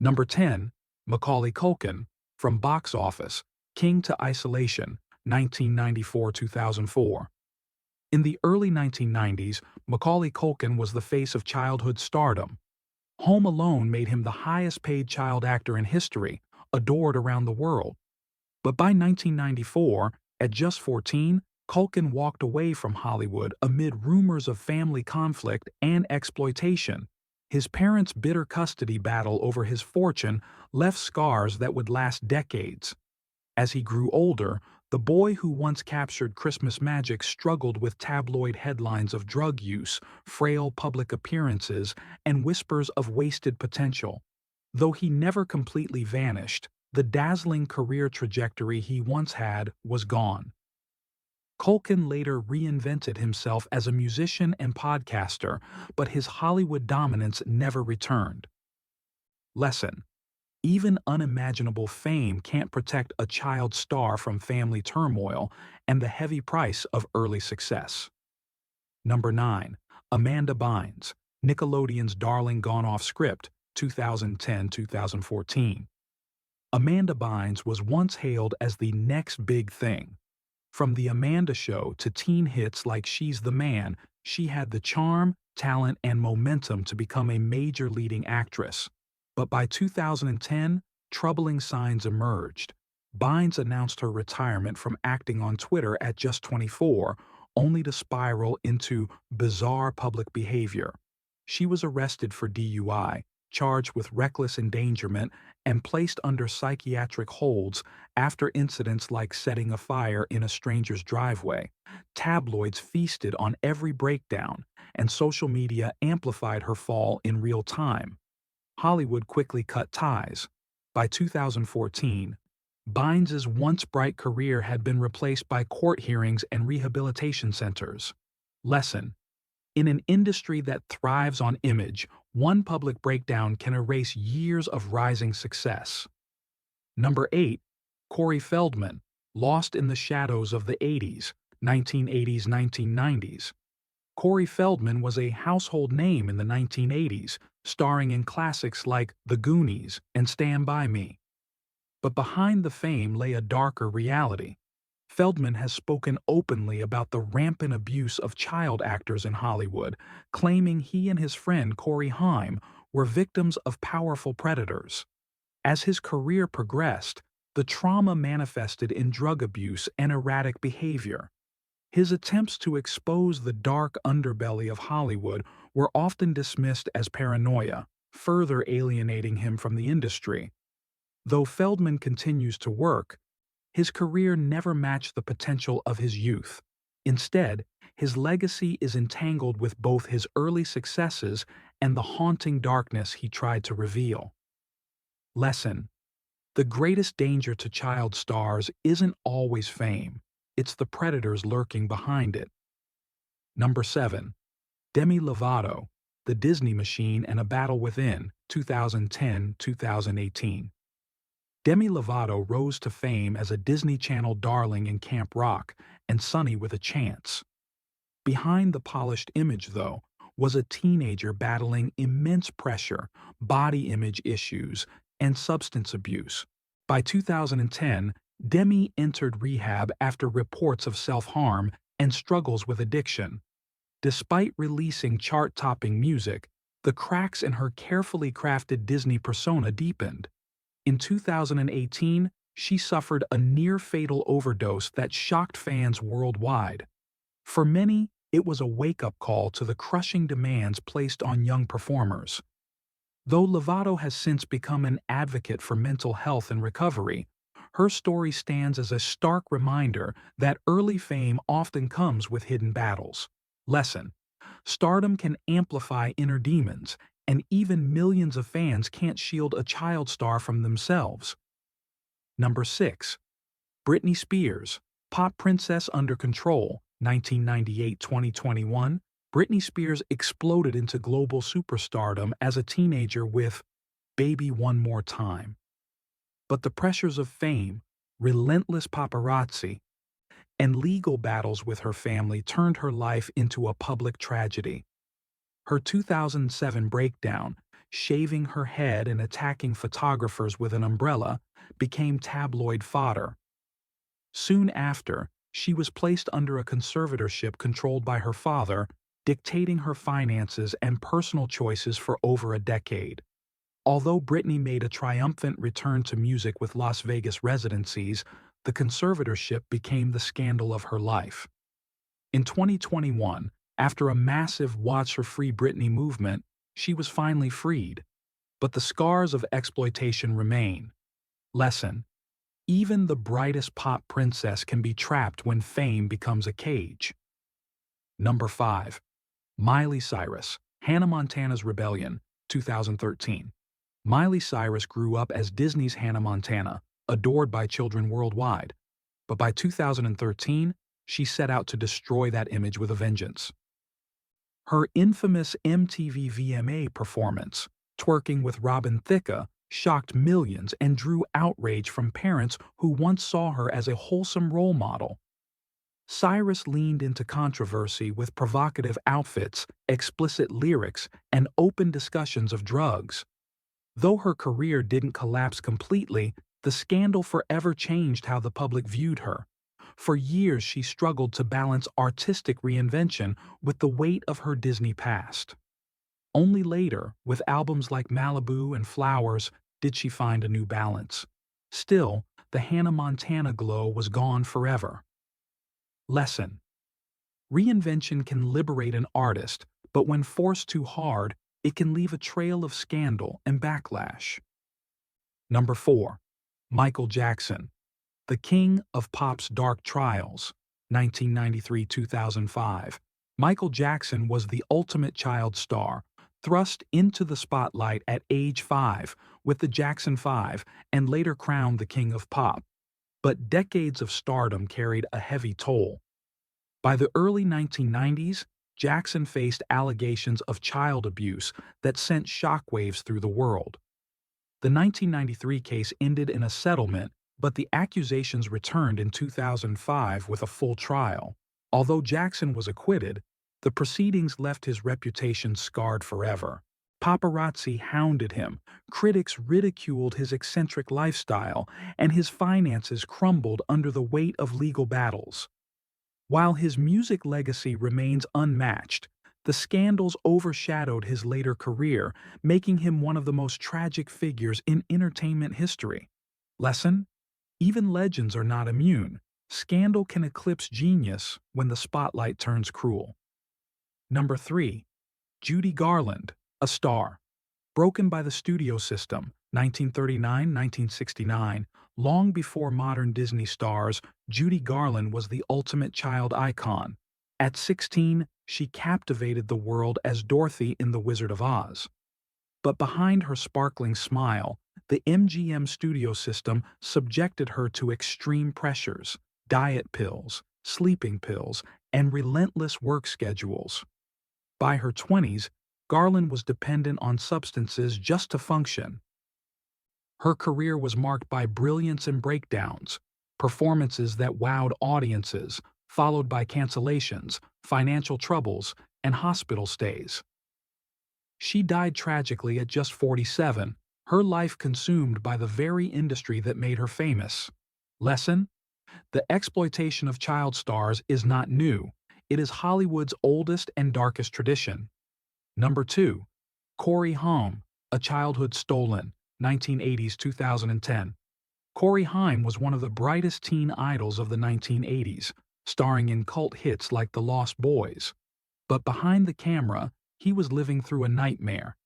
Number 10, Macaulay Culkin, from Box Office, King to Isolation, 1994-2004. In the early 1990s, Macaulay Culkin was the face of childhood stardom. Home Alone made him the highest-paid child actor in history, adored around the world. But by 1994, at just 14, Culkin walked away from Hollywood amid rumors of family conflict and exploitation. His parents' bitter custody battle over his fortune left scars that would last decades. As he grew older, the boy who once captured Christmas magic struggled with tabloid headlines of drug use, frail public appearances, and whispers of wasted potential. Though he never completely vanished, the dazzling career trajectory he once had was gone. Culkin later reinvented himself as a musician and podcaster, but his Hollywood dominance never returned. Lesson: even unimaginable fame can't protect a child star from family turmoil and the heavy price of early success. Number 9. Amanda Bynes, Nickelodeon's darling gone off script, 2010-2014. Amanda Bynes was once hailed as the next big thing. From The Amanda Show to teen hits like She's the Man, she had the charm, talent, and momentum to become a major leading actress. But by 2010, troubling signs emerged. Bynes announced her retirement from acting on Twitter at just 24, only to spiral into bizarre public behavior. She was arrested for DUI, charged with reckless endangerment, and placed under psychiatric holds after incidents like setting a fire in a stranger's driveway. Tabloids feasted on every breakdown, and social media amplified her fall in real time. Hollywood quickly cut ties. By 2014, Bynes' once bright career had been replaced by court hearings and rehabilitation centers. Lesson: in an industry that thrives on image, one public breakdown can erase years of rising success. Number 8. Corey Feldman, lost in the shadows of the 80s, 1980s-1990s. Corey Feldman was a household name in the 1980s, starring in classics like The Goonies and Stand By Me. But behind the fame lay a darker reality. Feldman has spoken openly about the rampant abuse of child actors in Hollywood, claiming he and his friend Corey Haim were victims of powerful predators. As his career progressed, the trauma manifested in drug abuse and erratic behavior. His attempts to expose the dark underbelly of Hollywood were often dismissed as paranoia, further alienating him from the industry. Though Feldman continues to work, his career never matched the potential of his youth. Instead, his legacy is entangled with both his early successes and the haunting darkness he tried to reveal. Lesson: the greatest danger to child stars isn't always fame, it's the predators lurking behind it. Number 7. Demi Lovato, The Disney Machine and a Battle Within, 2010-2018. Demi Lovato rose to fame as a Disney Channel darling in Camp Rock and Sunny with a Chance. Behind the polished image, though, was a teenager battling immense pressure, body image issues, and substance abuse. By 2010, Demi entered rehab after reports of self-harm and struggles with addiction. Despite releasing chart-topping music, the cracks in her carefully crafted Disney persona deepened. In 2018, she suffered a near-fatal overdose that shocked fans worldwide. For many, it was a wake-up call to the crushing demands placed on young performers. Though Lovato has since become an advocate for mental health and recovery, her story stands as a stark reminder that early fame often comes with hidden battles. Lesson: stardom can amplify inner demons, and even millions of fans can't shield a child star from themselves. Number 6. Britney Spears, Pop Princess Under Control, 1998-2021. Britney Spears exploded into global superstardom as a teenager with Baby One More Time. But the pressures of fame, relentless paparazzi, and legal battles with her family turned her life into a public tragedy. Her 2007 breakdown, shaving her head and attacking photographers with an umbrella, became tabloid fodder. Soon after, she was placed under a conservatorship controlled by her father, dictating her finances and personal choices for over a decade. Although Britney made a triumphant return to music with Las Vegas residencies, the conservatorship became the scandal of her life. In 2021, after a massive Watch for Free Britney movement, she was finally freed. But the scars of exploitation remain. Lesson: even the brightest pop princess can be trapped when fame becomes a cage. Number 5. Miley Cyrus, Hannah Montana's Rebellion, 2013. Miley Cyrus grew up as Disney's Hannah Montana, adored by children worldwide. But by 2013, she set out to destroy that image with a vengeance. Her infamous MTV VMA performance, twerking with Robin Thicke, shocked millions and drew outrage from parents who once saw her as a wholesome role model. Cyrus leaned into controversy with provocative outfits, explicit lyrics, and open discussions of drugs. Though her career didn't collapse completely, the scandal forever changed how the public viewed her. For years, she struggled to balance artistic reinvention with the weight of her Disney past. Only later, with albums like Malibu and Flowers, did she find a new balance. Still, the Hannah Montana glow was gone forever. Lesson: reinvention can liberate an artist, but when forced too hard, it can leave a trail of scandal and backlash. Number 4. Michael Jackson, the king of pop's dark trials, 1993-2005. Michael Jackson was the ultimate child star, thrust into the spotlight at age 5 with the Jackson 5 and later crowned the king of pop. But decades of stardom carried a heavy toll. By the early 1990s, Jackson faced allegations of child abuse that sent shockwaves through the world. The 1993 case ended in a settlement, but the accusations returned in 2005 with a full trial. Although Jackson was acquitted, the proceedings left his reputation scarred forever. Paparazzi hounded him, critics ridiculed his eccentric lifestyle, and his finances crumbled under the weight of legal battles. While his music legacy remains unmatched, the scandals overshadowed his later career, making him one of the most tragic figures in entertainment history. Lesson: even legends are not immune. Scandal can eclipse genius when the spotlight turns cruel. Number 3. Judy Garland, a star. Broken by the studio system, 1939-1969. Long before modern Disney stars, Judy Garland was the ultimate child icon. At 16, she captivated the world as Dorothy in The Wizard of Oz. But behind her sparkling smile, the MGM studio system subjected her to extreme pressures, diet pills, sleeping pills, and relentless work schedules. By her 20s, Garland was dependent on substances just to function. Her career was marked by brilliance and breakdowns, performances that wowed audiences, followed by cancellations, financial troubles, and hospital stays. She died tragically at just 47, her life consumed by the very industry that made her famous. Lesson: the exploitation of child stars is not new. It is Hollywood's oldest and darkest tradition. Number 2. Corey Haim, A Childhood Stolen, 1980s-2010. Corey Haim was one of the brightest teen idols of the 1980s, starring in cult hits like The Lost Boys. But behind the camera, he was living through a nightmare.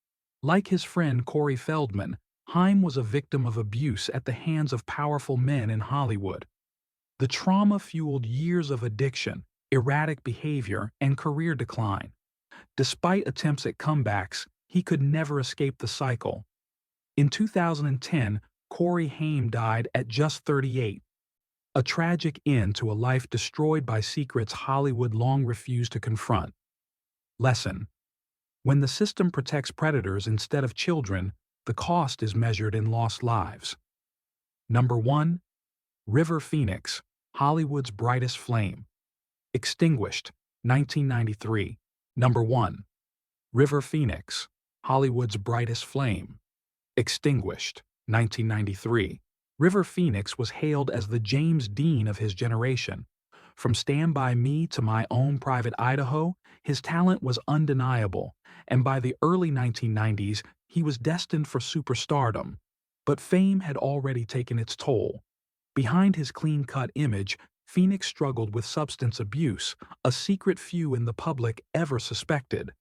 Like his friend Corey Feldman, Haim was a victim of abuse at the hands of powerful men in Hollywood. The trauma fueled years of addiction, erratic behavior, and career decline. Despite attempts at comebacks, he could never escape the cycle. In 2010, Corey Haim died at just 38. A tragic end to a life destroyed by secrets Hollywood long refused to confront. Lesson: when the system protects predators instead of children, the cost is measured in lost lives. Number 1. River Phoenix, Hollywood's brightest flame. Extinguished, 1993. Number 1. River Phoenix. Hollywood's brightest flame. Extinguished, 1993. River Phoenix was hailed as the James Dean of his generation. From Stand By Me to My Own Private Idaho, his talent was undeniable, and by the early 1990s, he was destined for superstardom. But fame had already taken its toll. Behind his clean-cut image, Phoenix struggled with substance abuse, a secret few in the public ever suspected.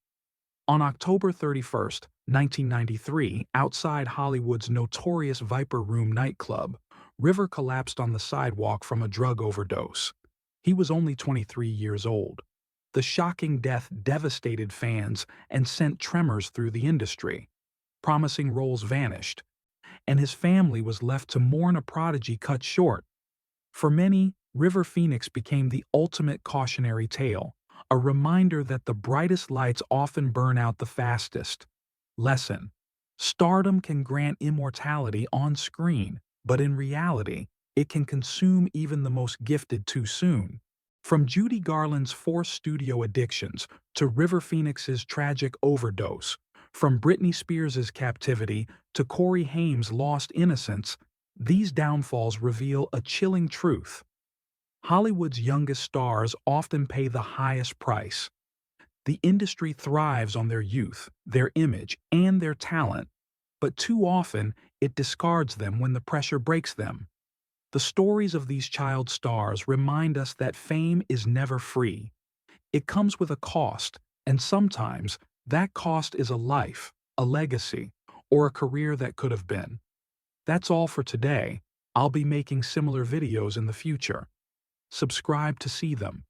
On October 31st, 1993, outside Hollywood's notorious Viper Room nightclub, River collapsed on the sidewalk from a drug overdose. He was only 23 years old. The shocking death devastated fans and sent tremors through the industry. Promising roles vanished, and his family was left to mourn a prodigy cut short. For many, River Phoenix became the ultimate cautionary tale, a reminder that the brightest lights often burn out the fastest. Lesson: stardom can grant immortality on screen, but in reality, it can consume even the most gifted too soon. From Judy Garland's forced studio addictions to River Phoenix's tragic overdose, from Britney Spears' captivity to Corey Haim's lost innocence, these downfalls reveal a chilling truth. Hollywood's youngest stars often pay the highest price. The industry thrives on their youth, their image, and their talent, but too often it discards them when the pressure breaks them. The stories of these child stars remind us that fame is never free. It comes with a cost, and sometimes that cost is a life, a legacy, or a career that could have been. That's all for today. I'll be making similar videos in the future. Subscribe to see them.